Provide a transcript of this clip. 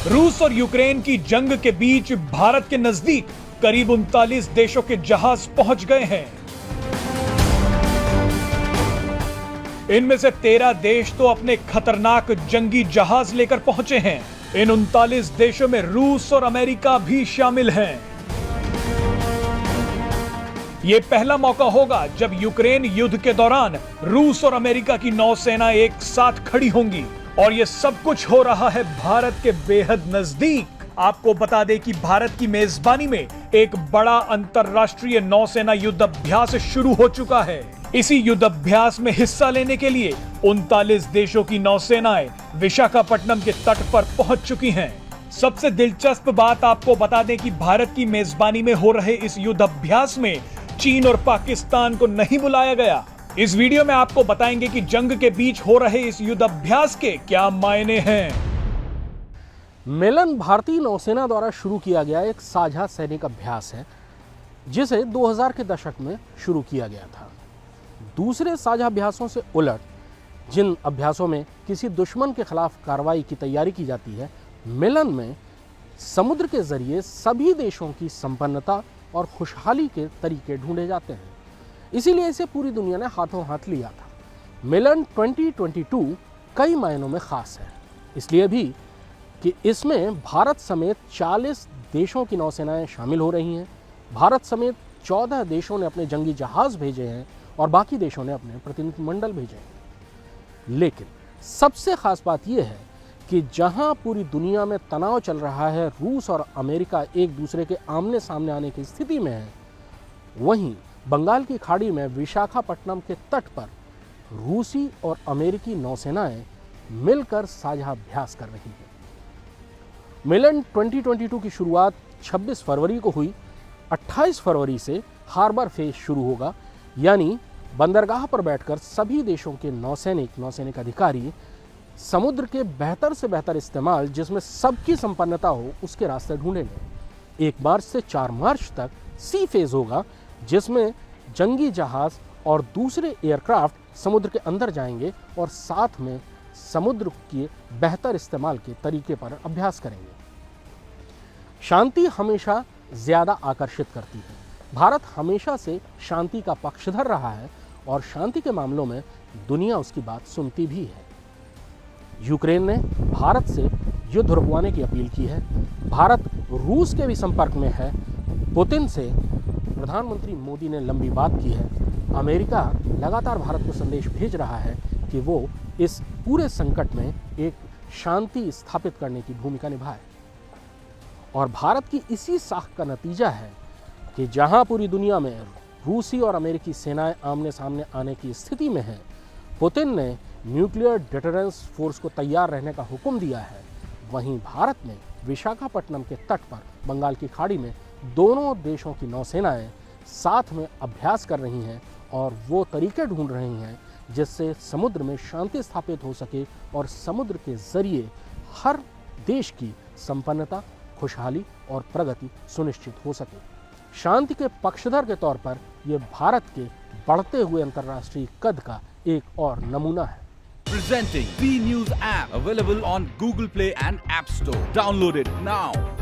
रूस और यूक्रेन की जंग के बीच भारत के नजदीक करीब 39 देशों के जहाज पहुंच गए हैं। इनमें से 13 देश तो अपने खतरनाक जंगी जहाज लेकर पहुंचे हैं। इन 39 देशों में रूस और अमेरिका भी शामिल हैं। यह पहला मौका होगा जब यूक्रेन युद्ध के दौरान रूस और अमेरिका की नौसेना एक साथ खड़ी होंगी और यह सब कुछ हो रहा है भारत के बेहद नजदीक। आपको बता दें कि भारत की मेजबानी में एक बड़ा अंतरराष्ट्रीय नौसेना युद्ध अभ्यास शुरू हो चुका है। इसी युद्ध अभ्यास में हिस्सा लेने के लिए 39 देशों की नौसेनाएं विशाखापट्टनम के तट पर पहुंच चुकी हैं। सबसे दिलचस्प बात आपको बता दें कि भारत की मेजबानी में हो रहे इस युद्ध अभ्यास में चीन और पाकिस्तान को नहीं बुलाया गया। इस वीडियो में आपको बताएंगे कि जंग के बीच हो रहे इस युद्ध अभ्यास के क्या मायने हैं। मिलन भारतीय नौसेना द्वारा शुरू किया गया एक साझा सैनिक अभ्यास है, जिसे 2000 के दशक में शुरू किया गया था। दूसरे साझा अभ्यासों से उलट, जिन अभ्यासों में किसी दुश्मन के खिलाफ कार्रवाई की तैयारी की जाती है, मिलन में समुद्र के जरिए सभी देशों की संपन्नता और खुशहाली के तरीके ढूंढे जाते हैं। इसीलिए इसे पूरी दुनिया ने हाथों हाथ लिया था। मिलन 2022 कई मायनों में खास है, इसलिए भी कि इसमें भारत समेत 40 देशों की नौसेनाएं शामिल हो रही हैं। भारत समेत 14 देशों ने अपने जंगी जहाज भेजे हैं और बाकी देशों ने अपने प्रतिनिधिमंडल भेजे हैं। लेकिन सबसे खास बात यह है कि जहां पूरी दुनिया में तनाव चल रहा है, रूस और अमेरिका एक दूसरे के आमने सामने आने की स्थिति में है, वहीं बंगाल की खाड़ी में विशाखापट्टनम के तट पर रूसी और अमेरिकी नौसेनाएं मिलकर साझा अभ्यास कर रही हैं। मिलन 2022 की शुरुआत 26 फरवरी को हुई। 28 फरवरी से हार्बर फेज शुरू होगा, यानी बंदरगाह पर बैठकर सभी देशों के नौसैनिक अधिकारी समुद्र के बेहतर से बेहतर इस्तेमाल, जिसमें सबकी संपन्नता हो, उसके रास्ते ढूंढेंगे। 1 मार्च से 4 मार्च तक सी फेज होगा, जिसमें जंगी जहाज और दूसरे एयरक्राफ्ट समुद्र के अंदर जाएंगे और साथ में समुद्र के बेहतर इस्तेमाल के तरीके पर अभ्यास करेंगे। शांति हमेशा ज्यादा आकर्षित करती है। भारत हमेशा से शांति का पक्षधर रहा है और शांति के मामलों में दुनिया उसकी बात सुनती भी है। यूक्रेन ने भारत से युद्ध रुकवाने की अपील की है। भारत रूस के भी संपर्क में है। पुतिन से प्रधानमंत्री मोदी ने लंबी बात की है। अमेरिका लगातार भारत को संदेश भेज रहा है कि वो इस पूरे संकट में एक शांति स्थापित करने की भूमिका निभाए। और भारत की इसी साख का नतीजा है कि जहां पूरी दुनिया में रूसी और अमेरिकी सेनाएं आमने सामने आने की स्थिति में हैं, पुतिन ने न्यूक्लियर डिटरेंस फोर्स को तैयार रहने का हुक्म दिया है। वहीं भारत ने विशाखापट्टनम के तट पर बंगाल की खाड़ी में दोनों देशों की नौसेनाएं साथ में अभ्यास कर रही हैं और वो तरीके ढूंढ रही हैं जिससे समुद्र में शांति स्थापित हो सके और समुद्र के जरिए हर देश की संपन्नता, खुशहाली और प्रगति सुनिश्चित हो सके। शांति के पक्षधर के तौर पर यह भारत के बढ़ते हुए अंतर्राष्ट्रीय कद का एक और नमूना है। Presenting B News app, available on Google Play and App Store. Download it now.